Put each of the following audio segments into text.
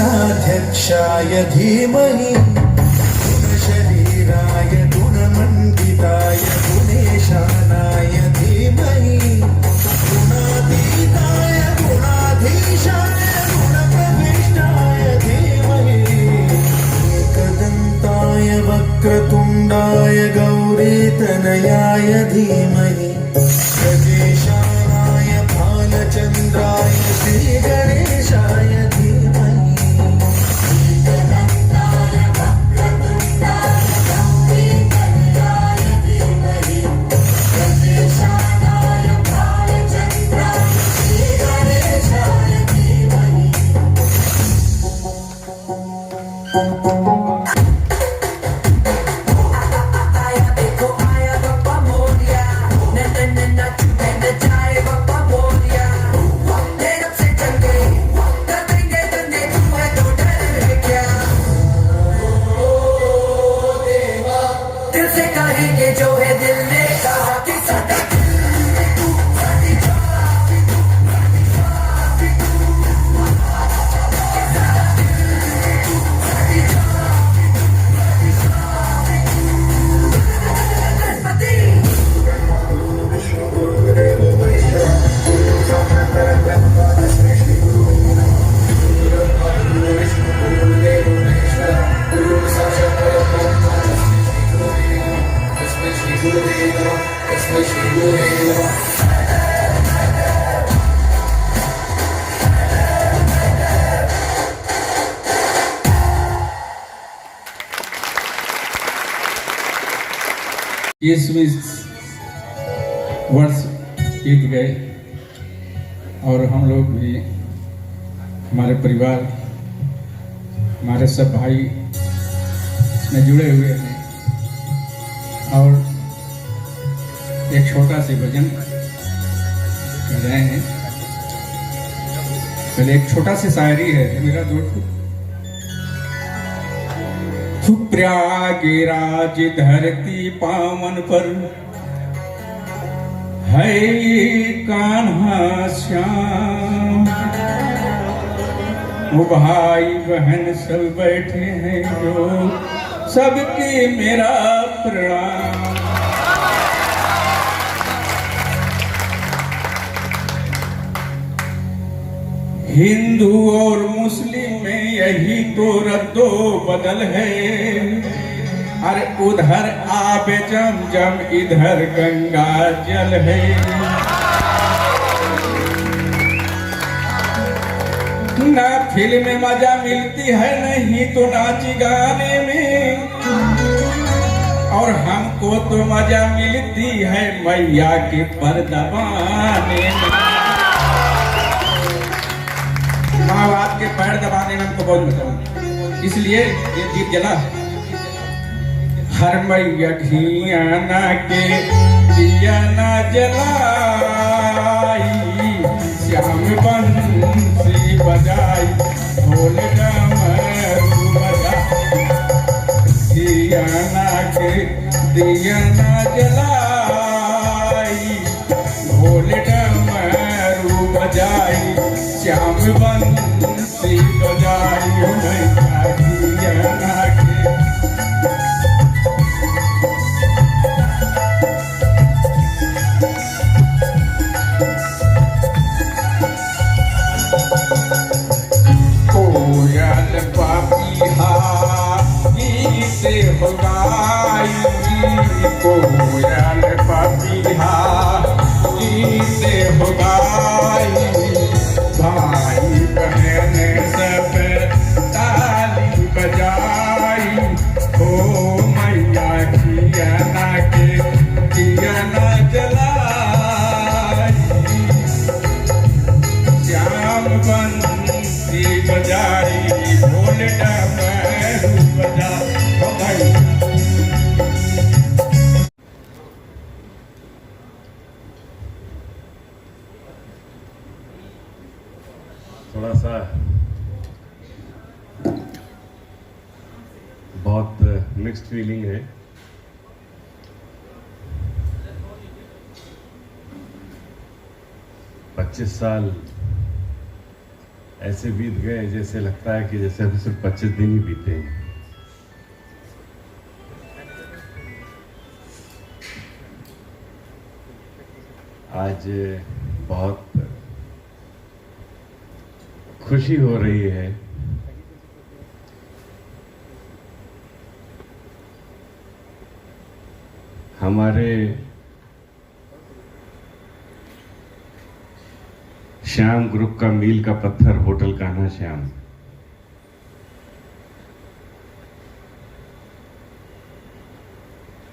गणाध्यक्षाय धीमहि गुणशरीराय गुणमण्डिताय गुणेशानाय धीमहि गुणातीताय गुणाधीशाय गुणप्रविष्टाय धीमहि एकदन्ताय वक्रतुण्डाय गौरीतनयाय धीमहि गजेशानाय भालचन्द्राय श्रीगणेशाय धीमहि गजेशानाय इसमें वर्ष बीत गए और हम लोग भी, हमारे परिवार, हमारे सब भाई इसमें जुड़े हुए हैं और एक छोटा सा भजन कर रहे हैं। पहले एक छोटा सी शायरी है मेरा दोस्त। प्रयागराज धरती पावन पर है कान्हा श्याम, वो भाई बहन सब बैठे हैं जो सबके मेरा प्रणाम। हिंदू और मुस्लिम में यही तो रद्दो बदल है। अरे उधर आबे जम इधर गंगा जल है। ना फिल्म में मजा मिलती है नहीं तो नाच गाने में, और हमको तो मजा मिलती है मैया के परदबाने में। माँ बाप के पैर दबाने में हमको बहुत मजा आता, इसलिए ये दीप जला। हर मैया घियाना के दिया ना जलाई, श्याम बंसी बजाई ढोल डमरू बजाई। घियाना के दिया ना जलाई, ढोल डमरू बजाई, श्याम बंसी बजाई मैया घियाना के। कोयल पापीहा गीत हो गाई, कोयल पापीहा गीत हो गाई। भाई बहन सब ताली बजाई, हो मैया घियाना के दियाना जलाई, श्याम बंसी बजाई ढोल डमरू बजाई। थोड़ा सा बहुत मिक्स्ड फीलिंग है। पच्चीस साल ऐसे बीत गए जैसे लगता है कि जैसे अभी सिर्फ 25 दिन ही बीते हैं। आज बहुत खुशी हो रही है। हमारे श्याम ग्रुप का मील का पत्थर hotel Kanha Shyam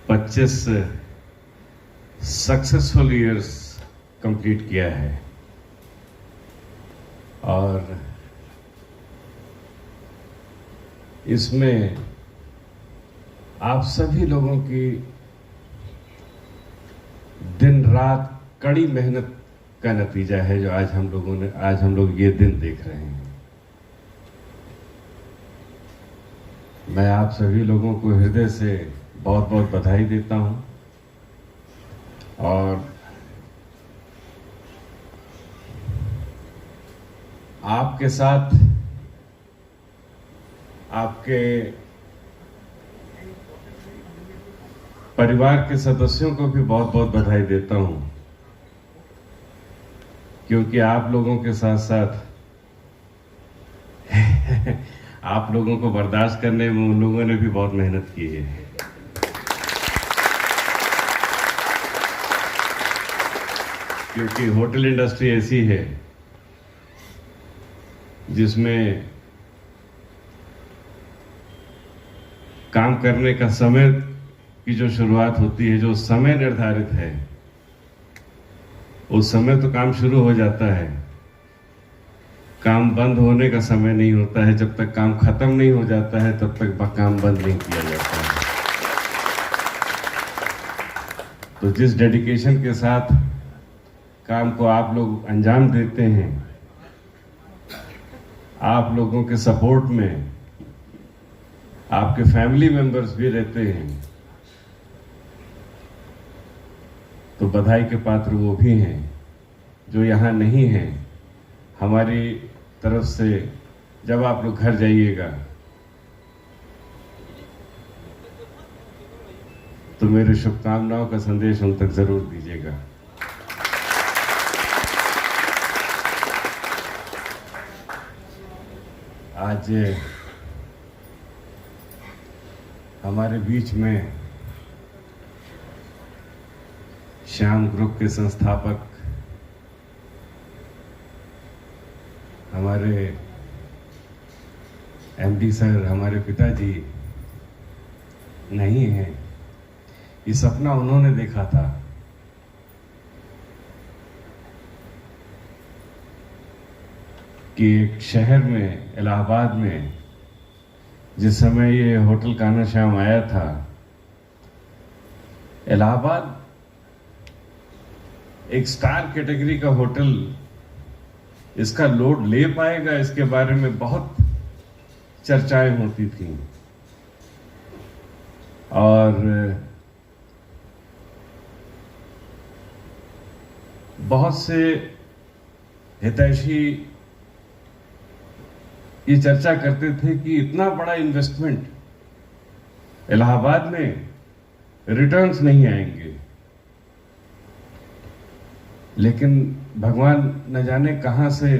25 successful years complete किया है और इसमें आप सभी लोगों की दिन रात कड़ी मेहनत का नतीजा है जो आज हम लोग ये दिन देख रहे हैं। मैं आप सभी लोगों को हृदय से बहुत बहुत बधाई देता हूं और आपके साथ आपके परिवार के सदस्यों को भी बहुत बहुत बधाई देता हूं, क्योंकि आप लोगों के साथ साथ आप लोगों को बर्दाश्त करने में उन लोगों ने भी बहुत मेहनत की है। क्योंकि होटल इंडस्ट्री ऐसी है जिसमें काम करने का समय की जो शुरुआत होती है, जो समय निर्धारित है, उस समय तो काम शुरू हो जाता है, काम बंद होने का समय नहीं होता है। जब तक काम खत्म नहीं हो जाता है तब तक काम बंद नहीं किया जाता है। तो जिस डेडिकेशन के साथ काम को आप लोग अंजाम देते हैं, आप लोगों के सपोर्ट में आपके फैमिली मेंबर्स भी रहते हैं, तो बधाई के पात्र वो भी हैं जो यहाँ नहीं हैं। हमारी तरफ से जब आप लोग घर जाइएगा तो मेरे शुभकामनाओं का संदेश उन तक जरूर दीजिएगा। आज हमारे बीच में श्याम ग्रुप के संस्थापक हमारे एमडी सर, हमारे पिताजी नहीं हैं। ये सपना उन्होंने देखा था कि एक शहर में, इलाहाबाद में, जिस समय ये होटल कान्हा श्याम आया था, इलाहाबाद एक स्टार कैटेगरी का होटल इसका लोड ले पाएगा, इसके बारे में बहुत चर्चाएं होती थी। और बहुत से हितैषी ये चर्चा करते थे कि इतना बड़ा इन्वेस्टमेंट इलाहाबाद में रिटर्न्स नहीं आएंगे, लेकिन भगवान न जाने कहां से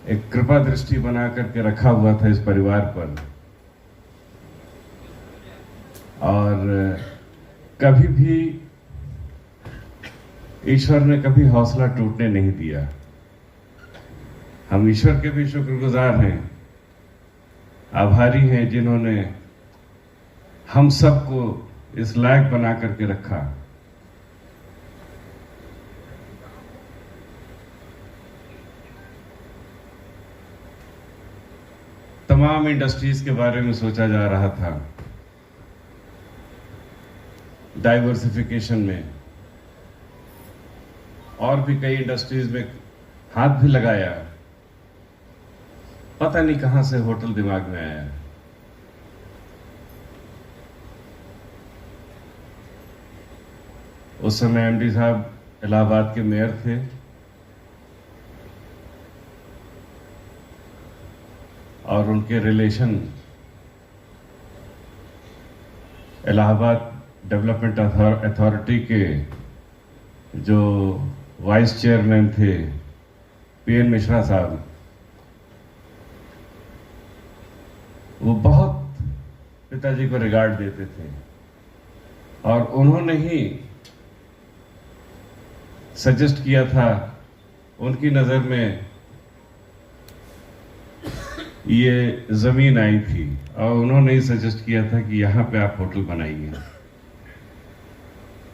एक कृपा दृष्टि बना करके रखा हुआ था इस परिवार पर, और कभी भी ईश्वर ने कभी हौसला टूटने नहीं दिया। हम ईश्वर के भी शुक्रगुजार हैं, आभारी हैं, जिन्होंने हम सबको इस लायक बना करके रखा। तमाम इंडस्ट्रीज के बारे में सोचा जा रहा था, डाइवर्सिफिकेशन में, और भी कई इंडस्ट्रीज में हाथ भी लगाया। पता नहीं कहां से होटल दिमाग में आया। उस समय एमडी साहब इलाहाबाद के मेयर थे, और उनके रिलेशन इलाहाबाद डेवलपमेंट अथॉरिटी के जो वाइस चेयरमैन थे पीएन मिश्रा साहब, वो बहुत पिताजी को रिगार्ड देते थे, और उन्होंने ही सजेस्ट किया था, उनकी नजर में ये जमीन आई थी और उन्होंने ही सजेस्ट किया था कि यहां पे आप होटल बनाइए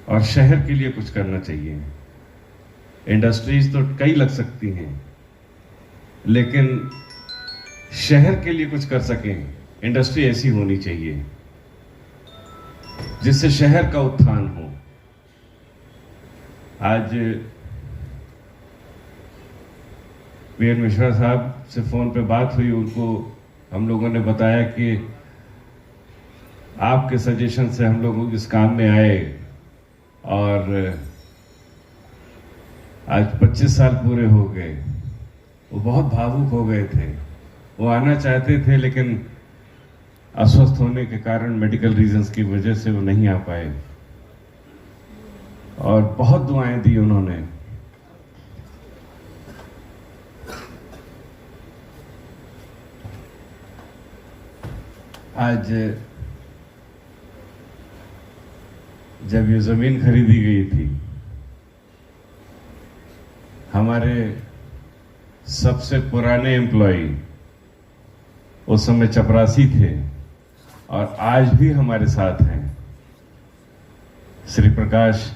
और शहर के लिए कुछ करना चाहिए। इंडस्ट्रीज तो कई लग सकती हैं, लेकिन शहर के लिए कुछ कर सकें, इंडस्ट्री ऐसी होनी चाहिए जिससे शहर का उत्थान हो। आज पीएन मिश्रा साहब से फोन पे बात हुई, उनको हम लोगों ने बताया कि आपके सजेशन से हम लोग इस काम में आए, और आज 25 साल पूरे हो गए। वो बहुत भावुक हो गए थे, वो आना चाहते थे, लेकिन अस्वस्थ होने के कारण, मेडिकल रीजंस की वजह से वो नहीं आ पाए, और बहुत दुआएं दी उन्होंने। आज जब ये जमीन खरीदी गई थी हमारे सबसे पुराने एम्प्लॉय उस समय चपरासी थे और आज भी हमारे साथ हैं, श्री प्रकाश।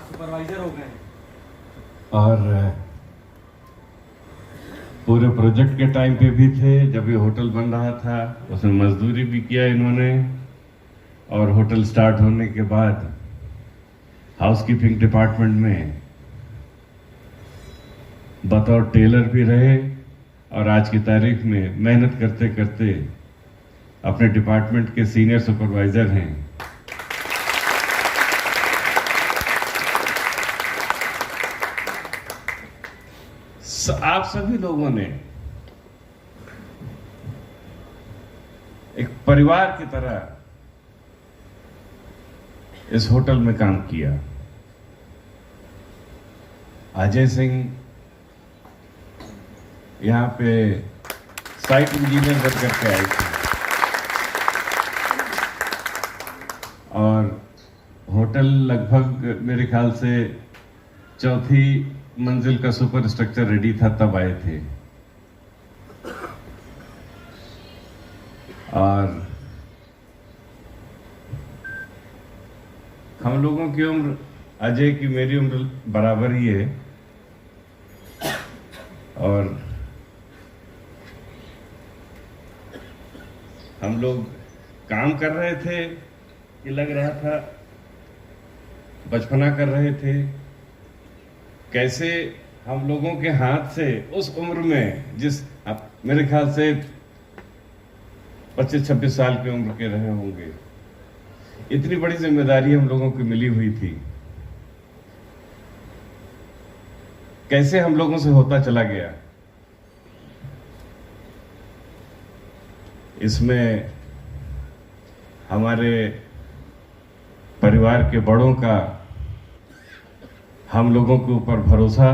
सुपरवाइजर हो गए और पूरे प्रोजेक्ट के टाइम पे भी थे, जब ये होटल बन रहा था उसमें मजदूरी भी किया इन्होंने, और होटल स्टार्ट होने के बाद हाउसकीपिंग डिपार्टमेंट में बतौर टेलर भी रहे, और आज की तारीख में मेहनत करते करते अपने डिपार्टमेंट के सीनियर सुपरवाइजर हैं। आप सभी लोगों ने एक परिवार की तरह इस होटल में काम किया। अजय सिंह यहां पे साइट इंजीनियर बन करके आए थे, और होटल लगभग मेरे ख्याल से चौथी मंजिल का सुपर स्ट्रक्चर रेडी था तब आए थे। और हम लोगों की उम्र, अजय की मेरी उम्र बराबर ही है, और हम लोग काम कर रहे थे कि लग रहा था बचपना कर रहे थे। कैसे हम लोगों के हाथ से उस उम्र में, जिस मेरे ख्याल से 25-26 साल की उम्र के रहे होंगे, इतनी बड़ी जिम्मेदारी हम लोगों की मिली हुई थी, कैसे हम लोगों से होता चला गया। इसमें हमारे परिवार के बड़ों का हम लोगों के ऊपर भरोसा,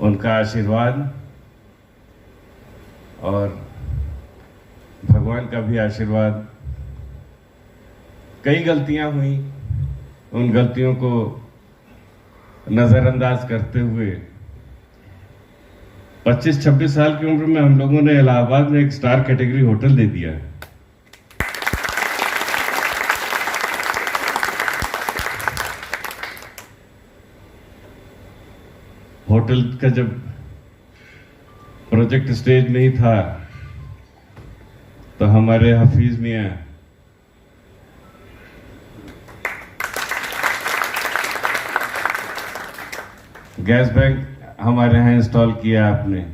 उनका आशीर्वाद और भगवान का भी आशीर्वाद। कई गलतियां हुई, उन गलतियों को नजरअंदाज करते हुए 25-26 साल की उम्र में हम लोगों ने इलाहाबाद में एक स्टार कैटेगरी होटल दे दिया। होटल का जब प्रोजेक्ट स्टेज में ही था तो हमारे हफीज मियां गैस बैंक हमारे यहाँ इंस्टॉल किया आपने,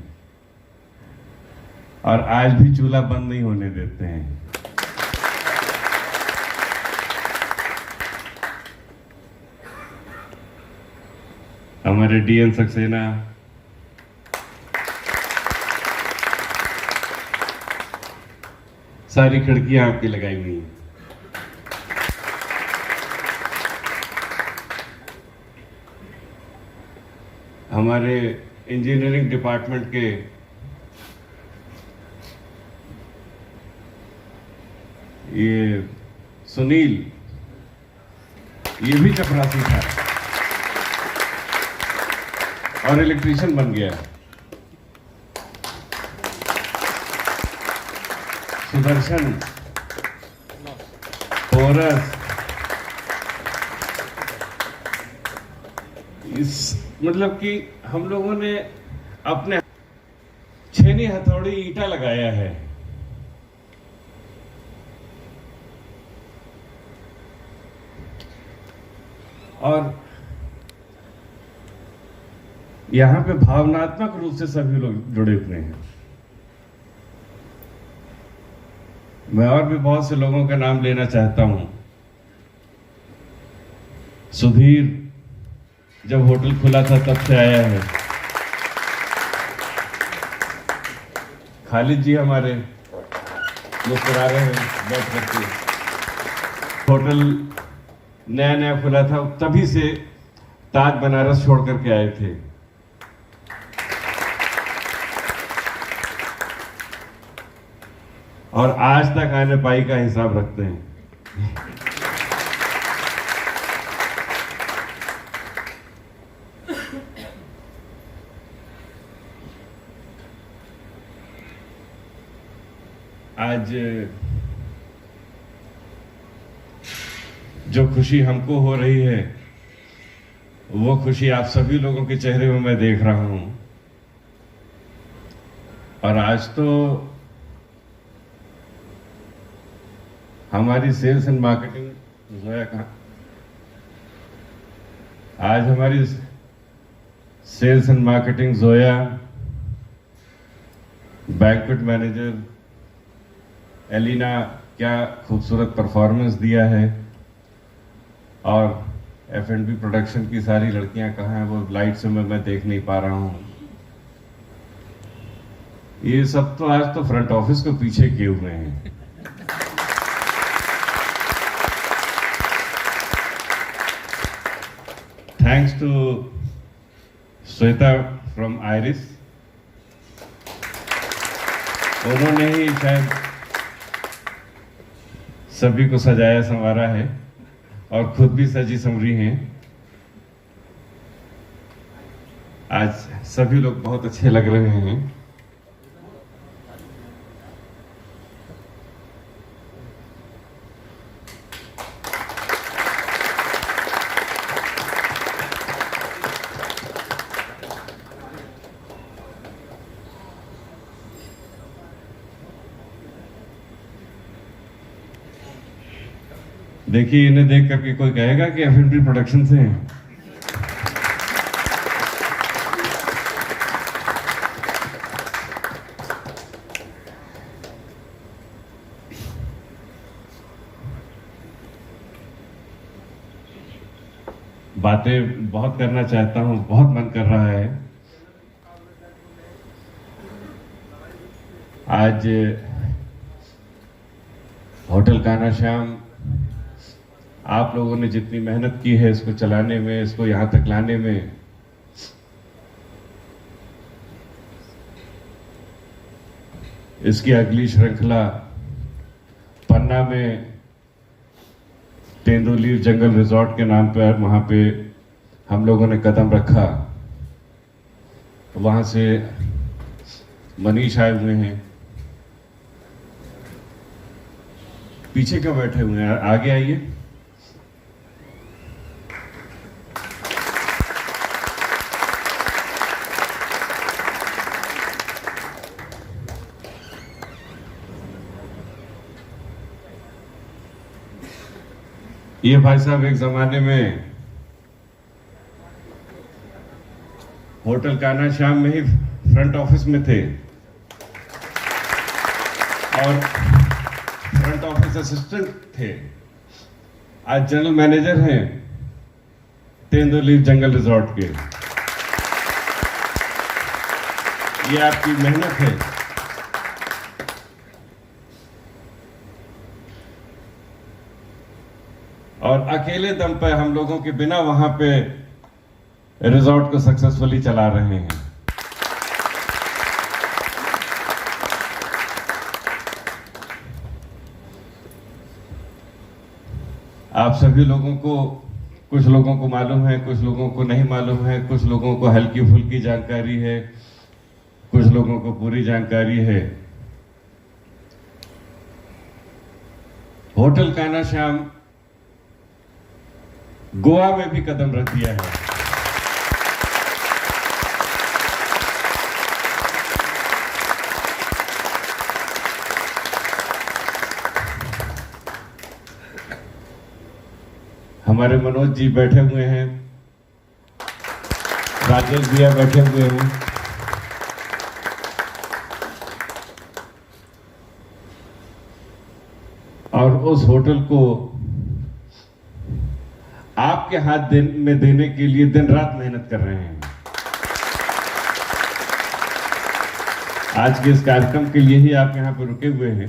और आज भी चूल्हा बंद नहीं होने देते हैं। हमारे डीएन सक्सेना, सारी खिड़कियां आपकी लगाई हुई हैं। हमारे इंजीनियरिंग डिपार्टमेंट के ये सुनील, ये भी चपरासी था और इलेक्ट्रीशियन बन गया। सुदर्शन, पोरस, इस मतलब कि हम लोगों ने अपने छेनी हथौड़ी ईंटा लगाया है। और यहां पे भावनात्मक रूप से सभी लोग जुड़े हुए हैं। मैं और भी बहुत से लोगों का नाम लेना चाहता हूं। सुधीर जब होटल खुला था तब से आया है। खालिद जी हमारे मुस्कुरा रहे हैं बैठ करके। होटल नया नया खुला था, तभी से ताज बनारस छोड़ करके आए थे। और आज तक आने पाई का हिसाब रखते हैं। आज जो खुशी हमको हो रही है, वो खुशी आप सभी लोगों के चेहरे में मैं देख रहा हूं। और आज तो हमारी सेल्स एंड मार्केटिंग जोया कहाँ, आज हमारी sales and marketing Zoya, banquet manager Elina, क्या खूबसूरत परफॉर्मेंस दिया है। और F&B प्रोडक्शन की सारी लड़कियां कहाँ हैं, वो लाइट से मैं देख नहीं पा रहा हूं। ये सब तो आज तो फ्रंट ऑफिस को पीछे किए हुए हैं। Thanks to Shweta from Iris, उन्होंने ही शायद सभी को सजाया संवारा है और खुद भी सजी संवरी हैं। आज सभी लोग बहुत अच्छे लग रहे हैं। देखिए, इन्हें देख करके कोई कहेगा कि F&B प्रोडक्शन से हैं। बातें बहुत करना चाहता हूं, बहुत मन कर रहा है। आज होटल कान्हा श्याम, आप लोगों ने जितनी मेहनत की है इसको चलाने में, इसको यहां तक लाने में, इसकी अगली श्रृंखला पन्ना में तेंदुलीर जंगल रिजॉर्ट के नाम पर, वहां पे हम लोगों ने कदम रखा। वहां से मनीष आए हुए हैं, पीछे क्यों बैठे हुए हैं, आगे आइए। ये भाई साहब एक जमाने में होटल कान्हा श्याम में ही फ्रंट ऑफिस में थे और फ्रंट ऑफिस असिस्टेंट थे। आज जनरल मैनेजर हैं तेंदुलीर जंगल रिजॉर्ट के। ये आपकी मेहनत है। और अकेले दम पर हम लोगों के बिना वहां पे रिजॉर्ट को सक्सेसफुली चला रहे हैं। आप सभी लोगों को, कुछ लोगों को मालूम है, कुछ लोगों को नहीं मालूम है, कुछ लोगों को हल्की फुल्की जानकारी है, कुछ लोगों को पूरी जानकारी है। होटल कान्हा श्याम गोवा में भी कदम रख दिया है। हमारे मनोज जी बैठे हुए हैं, राजेश भैया बैठे हुए हैं। और उस होटल को आपके हाथ में देने के लिए दिन रात मेहनत कर रहे हैं। आज के इस कार्यक्रम के लिए ही आप यहाँ पर रुके हुए हैं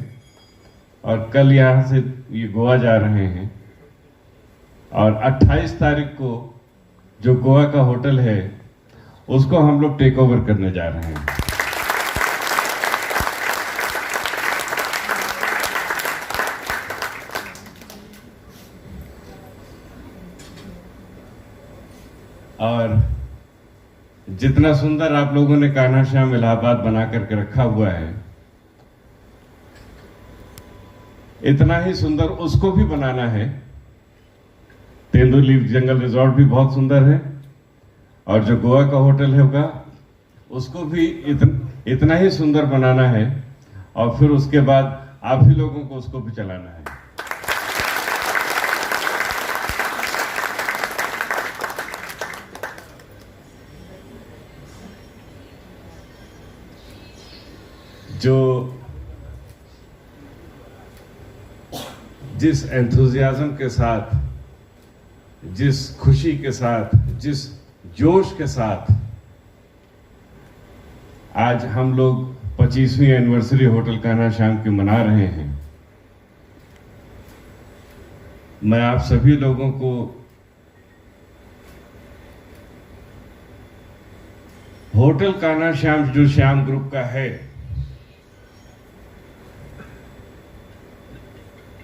और कल यहाँ से ये गोवा जा रहे हैं। और 28 तारीख को जो गोवा का होटल है उसको हम लोग टेक ओवर करने जा रहे हैं। और जितना सुंदर आप लोगों ने कान्हा श्याम इलाहाबाद बना करके रखा हुआ है, इतना ही सुंदर उसको भी बनाना है। तेंदुली जंगल रिजॉर्ट भी बहुत सुंदर है और जो गोवा का होटल होगा उसको भी इतना ही सुंदर बनाना है और फिर उसके बाद आप ही लोगों को उसको भी चलाना है। जो जिस एंथुजियाज्म के साथ, जिस खुशी के साथ, जिस जोश के साथ आज हम लोग 25वीं एनिवर्सरी होटल कान्हा श्याम की मना रहे हैं, मैं आप सभी लोगों को होटल कान्हा श्याम जो श्याम ग्रुप का है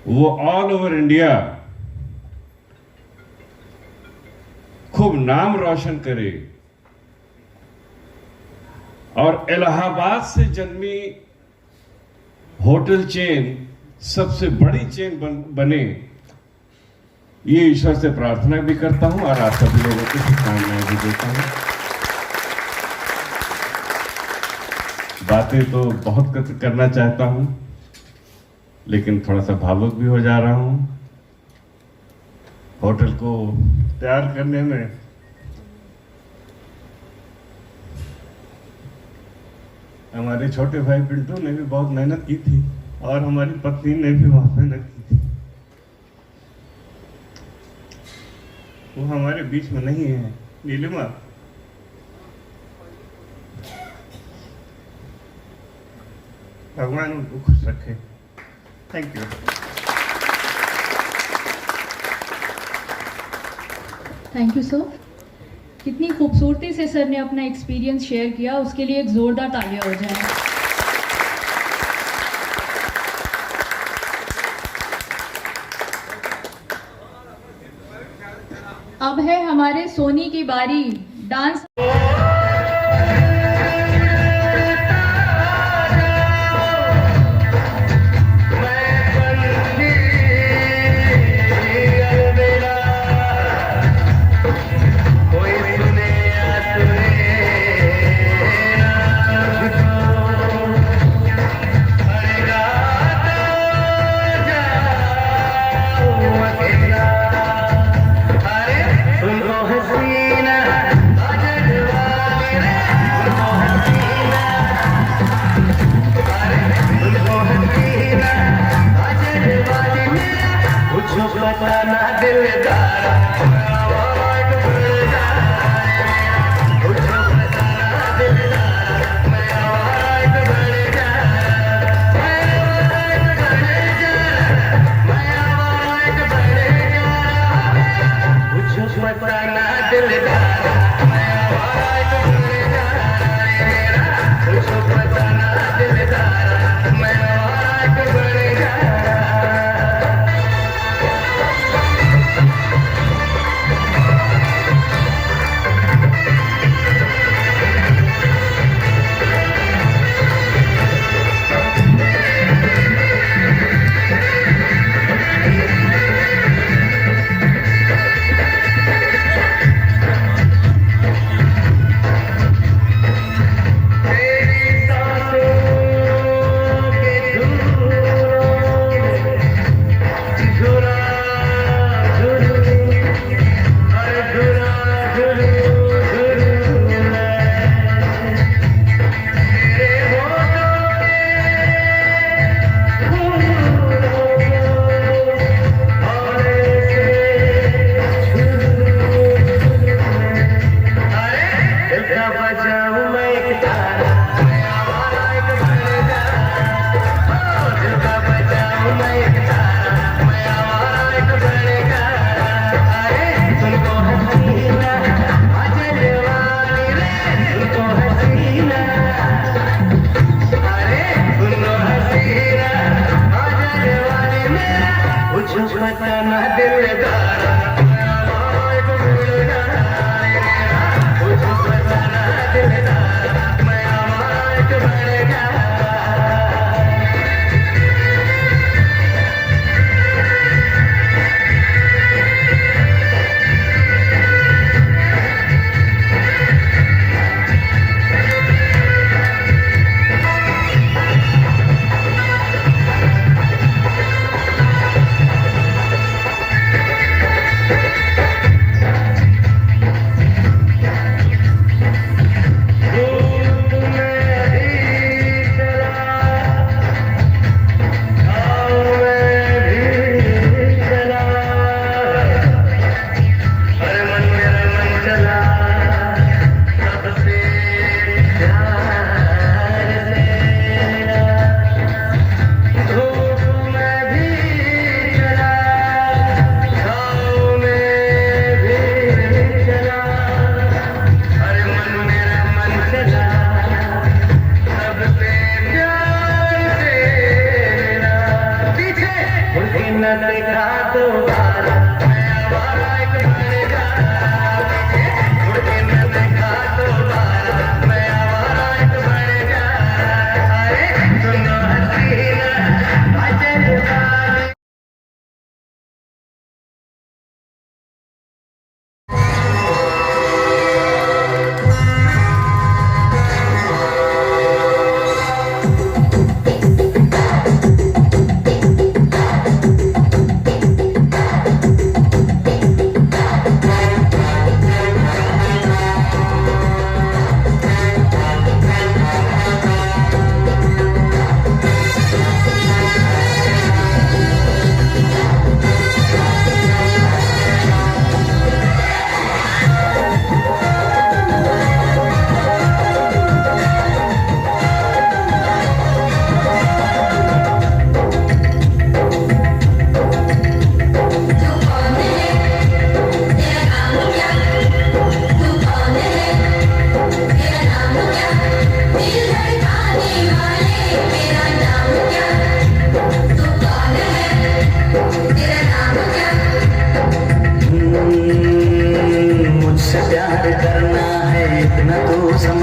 वो ऑल ओवर इंडिया खूब नाम रोशन करे और इलाहाबाद से जन्मी होटल चेन सबसे बड़ी चेन बने, ये ईश्वर से प्रार्थना भी करता हूं और आप सभी लोगों को शुभकामनाएं भी देता हूं। बातें तो बहुत करना चाहता हूं लेकिन थोड़ा सा भावुक भी हो जा रहा हूं। होटल को तैयार करने में हमारे छोटे भाई पिंटू ने भी बहुत मेहनत की थी और हमारी पत्नी ने भी बहुत मेहनत की थी। वो हमारे बीच में नहीं है। नीलिमा, भगवान उनको खुश रखे। Thank you. Thank you sir. कितनी खूबसूरती से सर ने अपना एक्सपीरियंस शेयर किया, उसके लिए एक जोरदार तालियां हो जाए। अब है हमारे सोनी की बारी। डांस तुझको पता ना दिलदार तुझको पता ना दिलदार मैं अमायक बन गया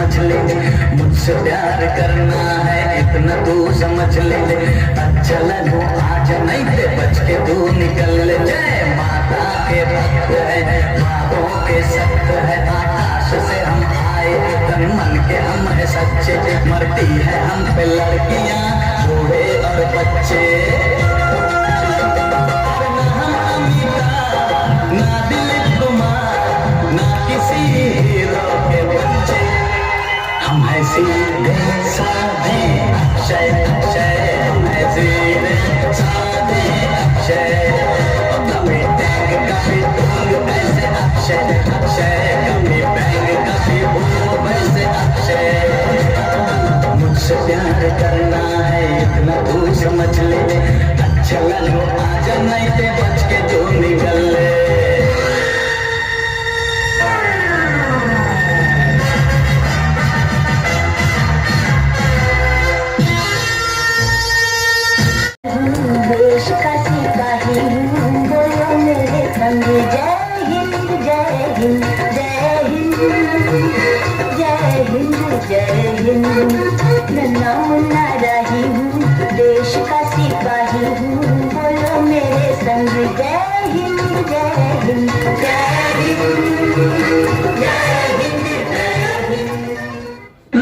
मुझसे प्यार करना है इतना तू समझ ले अच्छा लगो आज नहीं ते बच के तू निकल ले जय माता के भक्त है बातों के सख्त है आकाश से हम आए तन मन के हम है सच्चे मरती है हम पे लड़कियां बूढ़े और बच्चे ना हम अमीरा ना दिलीप कुमार ना किसी हीरो के बच्चे हम है सीधे साधे अक्षय अक्षय हम है सीधे साधे अक्षय कभी टैंग कभी टूंग ऐसे अक्षय अक्षय कभी बैंग कभी भूम वैसे अक्षय मुझसे प्यार करना है इतना तू समझ ले अच्छा लगो आजा नहीं ते बच के तू निकल ले देश का सिपाही हूँ बोलो मेरे संग जय हिंद जय हिंद जय हिंद जय हिंद जय Hind.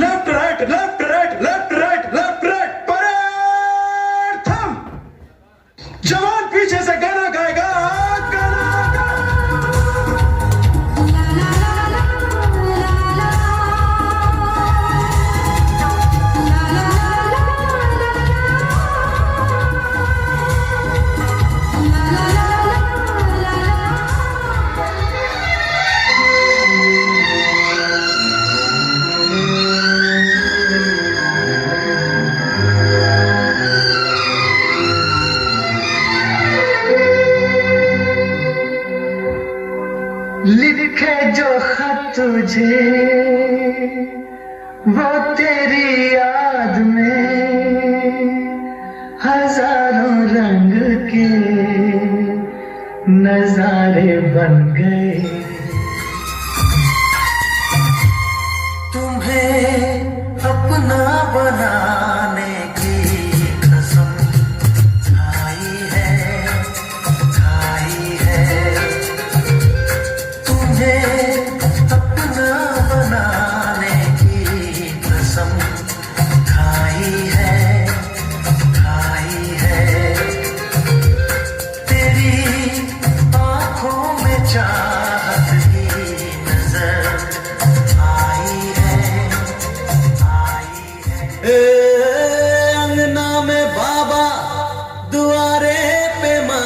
Left right left right left right left right parade थम जवान पीछे से गाना गाएगा गाना लिखे जो खत तुझे वो तेरी याद में हजारों रंग के नजारे बन गए। तुम्हें अपना बनाने की कसम खाई है तुम्हें अपना बनाने की कसम खाई है तेरी आंखों में चाहत की नजर आई है अंगना में बाबा दुआरे पे माँ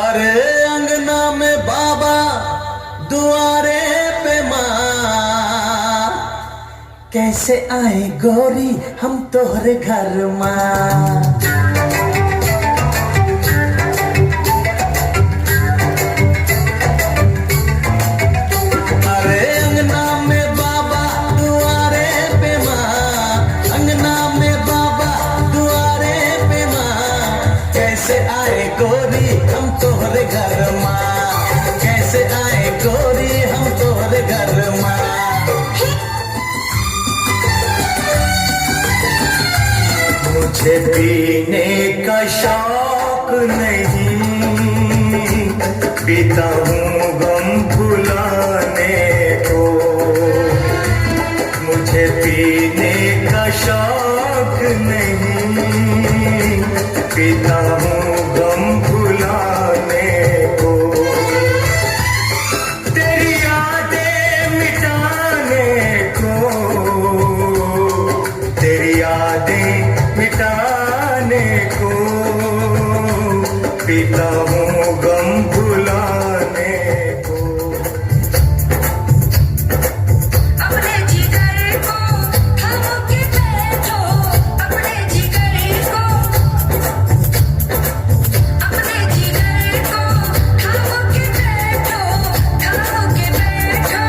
अरे अंगना में बाबा दुआरे पे माँ कैसे आए गोरी हम तोहरे घर माँ कैसे आए गोरी हम तोहरे घर माँ कैसे आए गोरी हम तोहरे घर माँ मुझे पीने का शौक नहीं पीता हूँ गम भुलाने को मुझे पीने का शौक नहीं पीता हूँ गम भुलाने को तेरी यादें मिटाने को तेरी यादें मिटाने को पीता हूँ गम भुलाने को अपने जिगर को थामो के बैठो अपने जिगर को अपने जिगर को थामो के बैठो थामो के बैठो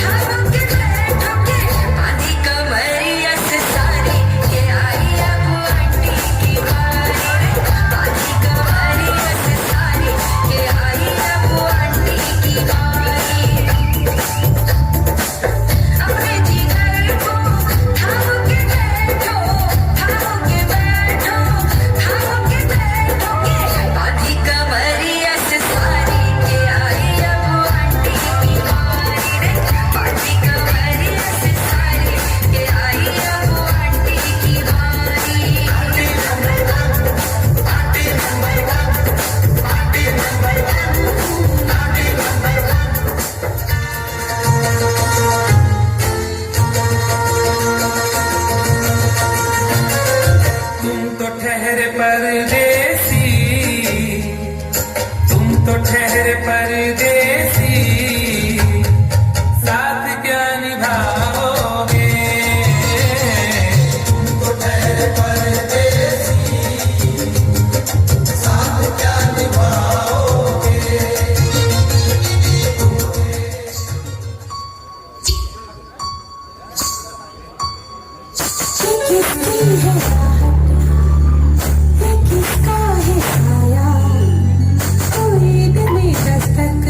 थामो के बैठो के आधी कमरिया से सारी के आई अब आंटी की बारी आधी कमरिया से सारी के आई अब आंटी की बारी अपने जिगर को थामो के बैठो थामो के बैठो थामो के बैठो के आधी कमरिया से सारी के आई अब आंटी की बारी रे आधी कमरिया से सारी के आई अब आंटी की बारी तुम तो ठहरे परदेसी तुम तो ठहरे परदेसी साथ क्या निभाओगे तुम तो ठहरे परदेसी साथ क्या निभाओगे किसकी है चाहत ये किसका है साया कोई दिल में दस्तक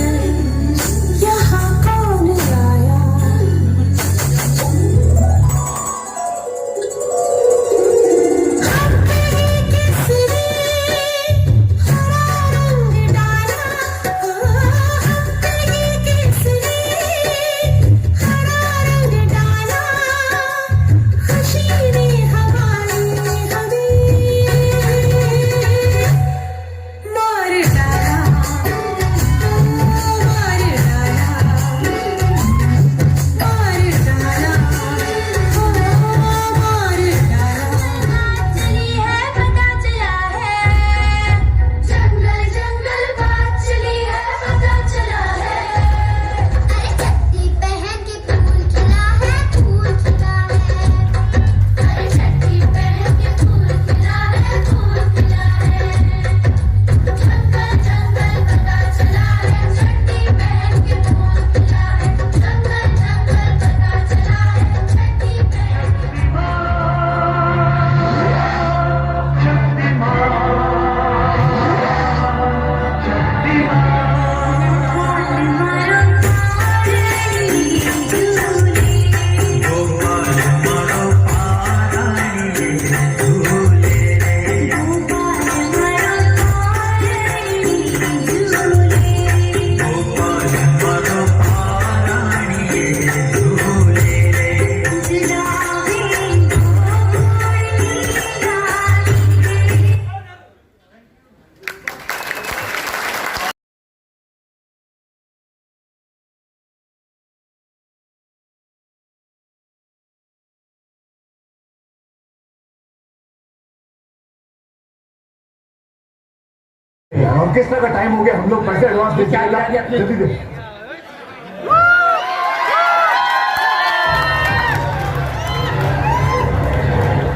ऑर्केस्ट्रा का टाइम हो गया, हम लोग पैसे एडवांस दे जल्दी दे।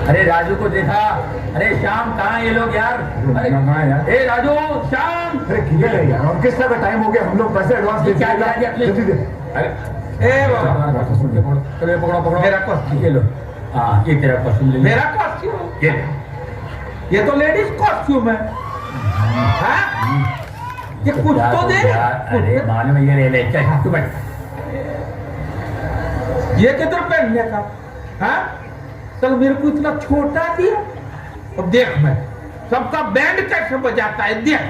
अरे राजू को देखा? अरे श्याम कहाँ ये लोग यार? अरे यार, ए राजू, श्याम, अरे किधर है यार? ऑर्केस्ट्रा का टाइम हो गया, हम लोग पैसे एडवांस दे जल्दी दे। ए बाबा, पकड़ो मेरा कॉस्ट्यूम ये लो। हाँ ये तेरा कॉस्ट्यूम ले। मेरा कॉस्ट्यूम ये तो लेडीज कॉस्ट्यूम है। हाँ? ये कुछ तो दे। अरे मालूम है ये ले चल तू बैठ। ये किधर पहनने का? हाँ? चल मेरे को इतना छोटा दिया। अब देख मैं सबका बैंड कैसे बजाता है, देख।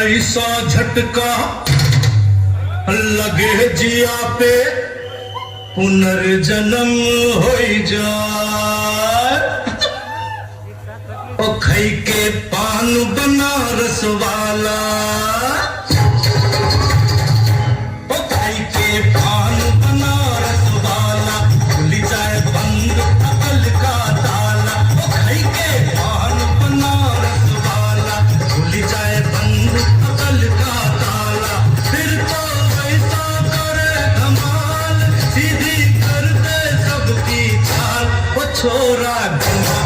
ऐसा झटका लगे जिया पे पुनर्जन्म हो जाए ओ खई के पान बनारस वाला ओ खई के पान बनारस वाला खुल जाए बंद अकल का ताला ओ खई के पान बनारस वाला खुल जाए बंद अकल का ताला फिर तो वैसा करे धमाल सीधी कर दे सबकी चाल ओ छोरा घुमा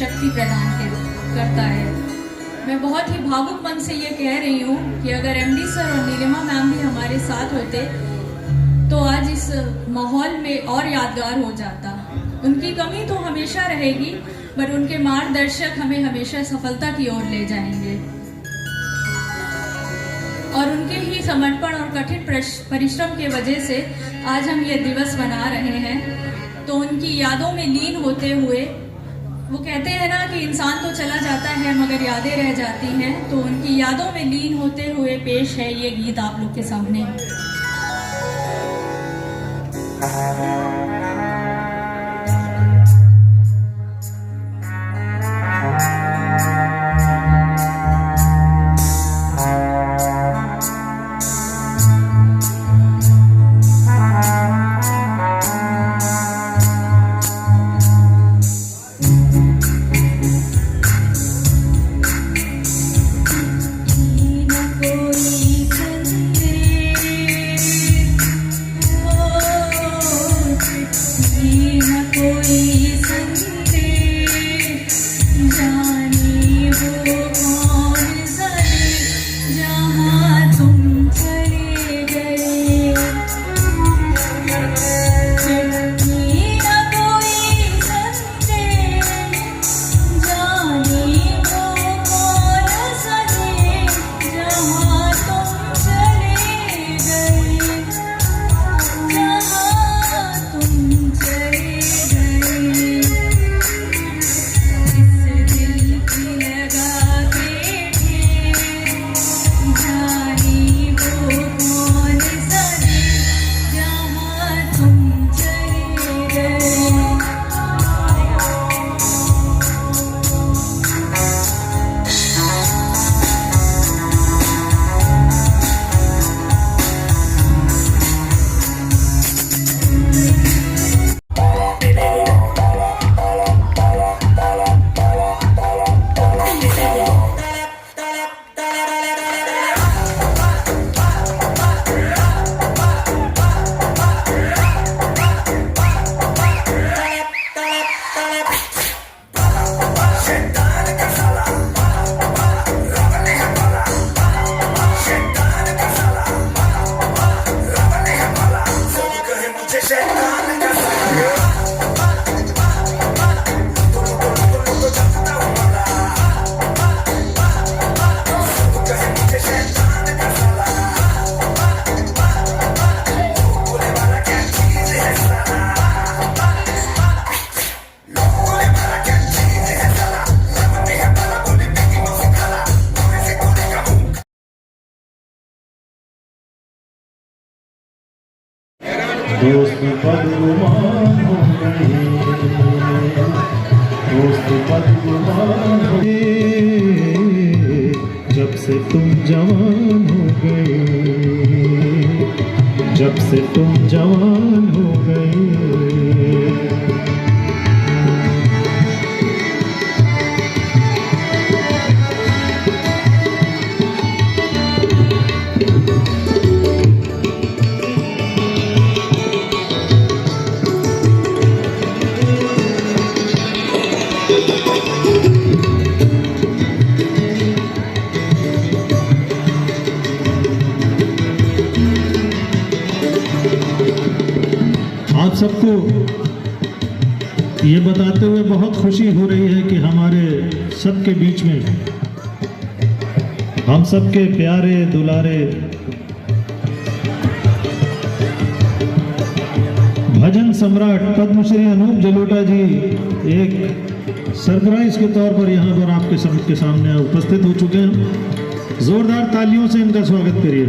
शक्ति प्रदान करता है। मैं बहुत ही भावुक मन से ये कह रही हूँ कि अगर एमडी सर और नीलिमा मैम भी हमारे साथ होते तो आज इस माहौल में और यादगार हो जाता। उनकी कमी तो हमेशा रहेगी, पर उनके मार्गदर्शक हमें हमेशा सफलता की ओर ले जाएंगे। और उनके ही समर्पण और कठिन परिश्रम की वजह से आज हम ये दिवस मना रहे हैं। तो उनकी यादों में लीन होते हुए, वो कहते हैं ना कि इंसान तो चला जाता है मगर यादें रह जाती हैं, तो उनकी यादों में लीन होते हुए पेश है ये गीत आप लोग के सामने। दोस्त बदगुमान हो गए, दोस्त बदगुमान हो गए, जब से तुम जवान हो गए, जब से तुम जवान हो गए। आप सबको ये बताते हुए बहुत खुशी हो रही है कि हमारे सबके बीच में हम सबके प्यारे दुलारे भजन सम्राट पद्मश्री अनूप जलोटा जी एक सरप्राइज के तौर पर यहाँ पर आपके सबके सामने उपस्थित हो चुके हैं। जोरदार तालियों से इनका स्वागत करिए।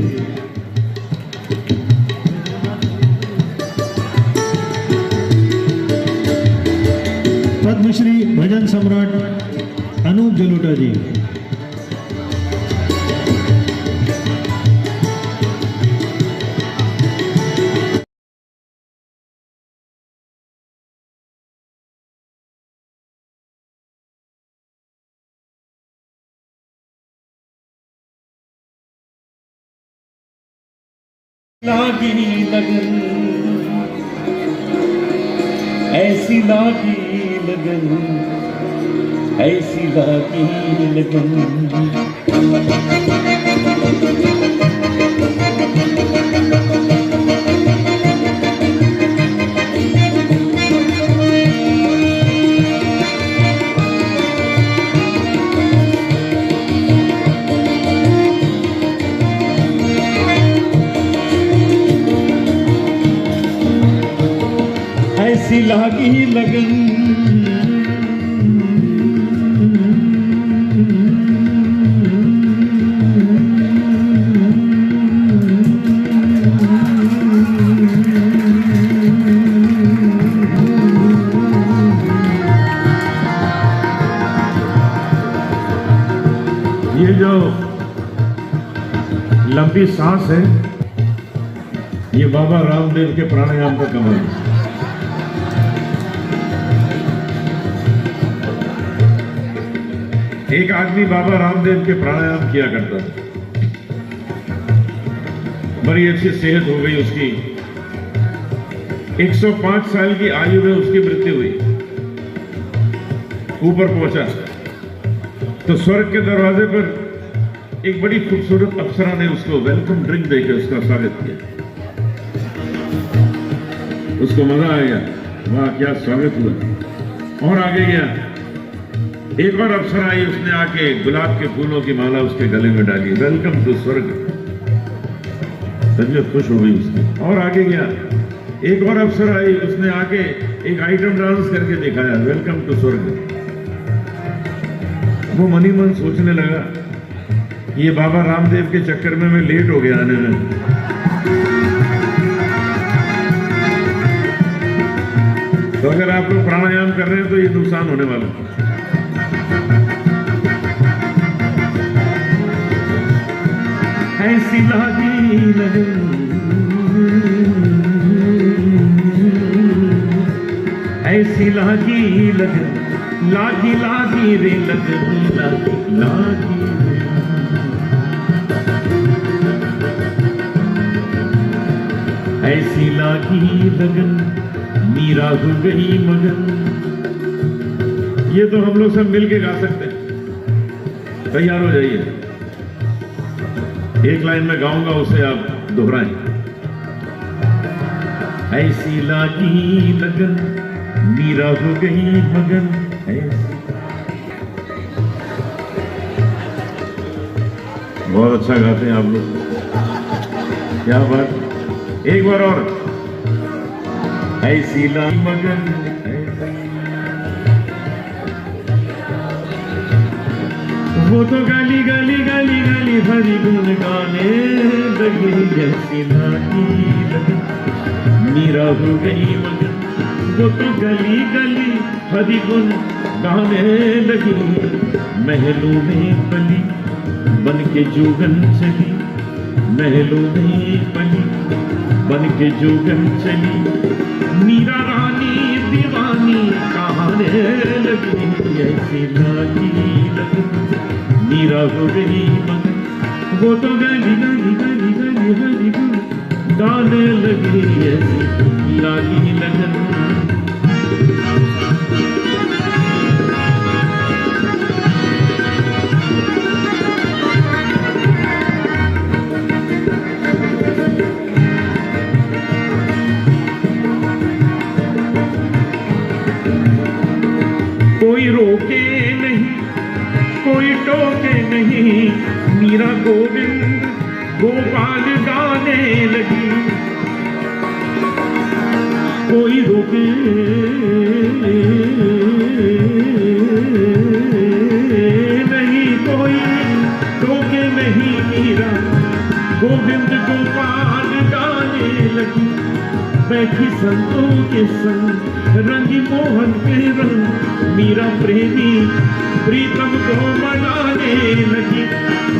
पद्मश्री भजन सम्राट अनूप जलोटा जी। लागी लगन ऐसी लागी लगन ऐसी लागी लगन। ऐसी लागी लगन ये जो लंबी सांस है ये बाबा रामदेव के प्राणायाम का कमाल है। एक आदमी बाबा रामदेव के प्राणायाम किया करता था, बड़ी अच्छी सेहत हो गई उसकी। 105 साल की आयु में उसकी मृत्यु हुई। ऊपर पहुंचा तो स्वर्ग के दरवाजे पर एक बड़ी खूबसूरत अप्सरा ने उसको वेलकम ड्रिंक देकर उसका स्वागत किया। उसको मजा आ गया, वाह क्या स्वागत हुआ। और आगे गया, एक और अप्सरा आई, उसने आके गुलाब के फूलों की माला उसके गले में डाली, वेलकम टू स्वर्ग। तबीयत खुश हो गई उसकी। और आगे गया, एक और अप्सरा आई, उसने आके एक आइटम डांस करके दिखाया, वेलकम टू स्वर्ग। वो मनी मन सोचने लगा ये बाबा रामदेव के चक्कर में मैं लेट हो गया आने में। तो अगर आप लोग प्राणायाम कर रहे हैं तो ये नुकसान होने वाला है। ऐसी लागी लगन ऐसी लागी लगन लागी लागी रे लगन लागी लागी ऐसी लागी लगन मीरा हो गई मगन। ये तो हम लोग सब मिलके गा सकते हैं। तैयार हो जाइए, एक लाइन में गाऊंगा, उसे आप दोहराएं। ऐसी लागी लगन मीरा हो गई मगन। बहुत अच्छा गाते हैं आप लोग, क्या बात। एक बार और, ऐसी लागी मगन वो तो गली गली गली गली हरी गुन गाने लगी। ऐसी लागी लगन मीरा हो गई मगन। वो तो गली गली हरी गुन गाने लगी। महलों में पली बन के जोगन चली। महलों में पली बन के जोगन चली। मीरा रानी दीवानी कहाने लगी। ऐसी लागी लगन मीरा हो गई मगन। वो तो गली गली गली गली हरी गुन गाने लगी। ऐसी लागी लगन। कोई रोके नहीं कोई टोके नहीं। मीरा गोविंद गोपाल गाने लगी। कोई रोके नहीं कोई टोके नहीं। मीरा गोविंद गोपाल गाने लगी। बैठी संतों के संग रंगी मोहन के रंग। मीरा प्रेमी प्रीतम को मनाने लगी।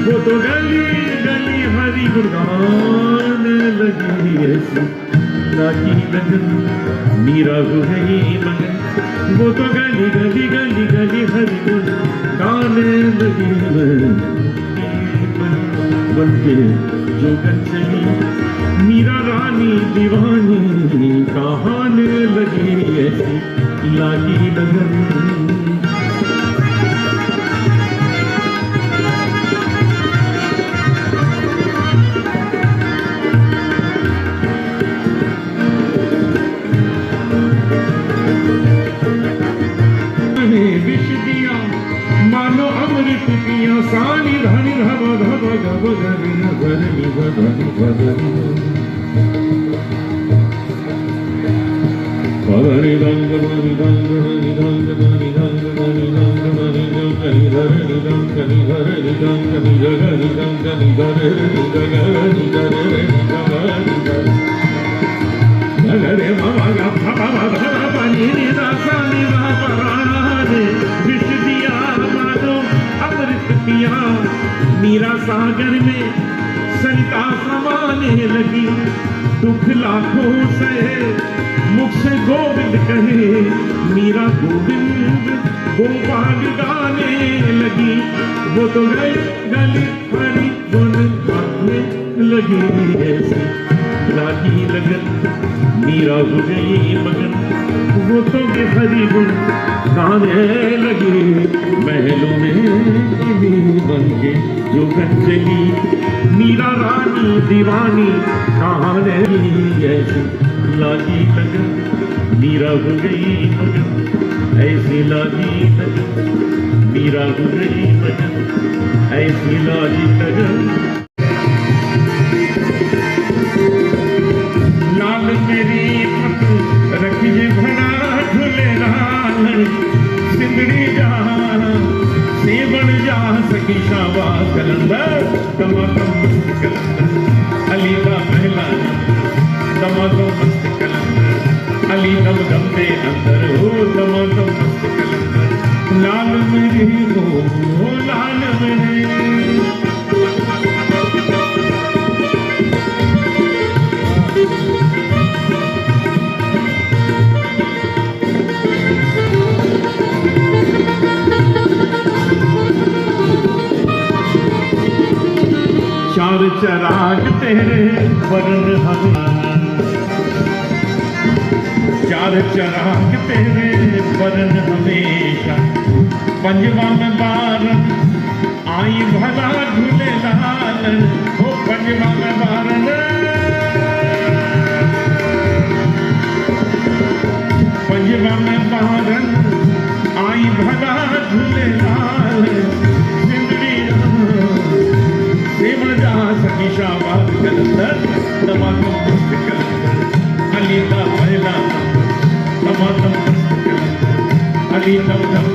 वो तो गली गली हरी गुन गाने लगी। ऐसी लागी लगन मीरा हो गई मगन। वो तो गली गली गली गली हरी गुन गाने लगी। बन के जोगन चली। मीरा रानी दीवानी कहाने लगी। ऐसी लागी लगन। धनि धनि पगरि दंग धनि दंग धनि दंग धनि दंग धनि दंग धनि धनि धनि दंग धनि धनि दंग धनि धनि दंग धनि धनि धनि धनि गरे मम ग फ ब ध प नि नि द स नि ध प र रे विष दिया मानो अमृत पिया मीरा सागर में सरिता समाने लगी दुख लाखों सहे मुख से गोविंद कहे मीरा गोविंद गोपाल गाने लगी वो तो गई गली हरी गुन गाने लगी ऐसी लागी लगन मीरा हो गई मगन वो तो हरी गुण गाने लगी महलों में बन के जो गन चली मीरा रानी दीवानी कहाने ऐसी लागी लगन मीरा हो गई मगन ऐसी लागी लगन मीरा हो गई मगन ऐसी लागी लगन लाल मेरी पत रखिए भरा झूले लाल सिंदड़ी जा सेवन जा सकी शाबा कलंदर तमातम मस्त कलंदर अली का पहला तमातम मस्त कलंदर अली दम दम दे अंदर हो तमातम मस्त कलंदर लाल मेरी हो लाल मेरी चार चराग तेरे वरण हमें चार चराग तेरे वरण हमेशा पंजवा में बारन आई भला झूले लाल हो पंजवा में बारन पंजवा में बारन आई भला झूले लाल सखी शाबाद कलंदर तमातम मस्त कलंदर अली का पहला तमातम मस्त कलंदर अली दम दम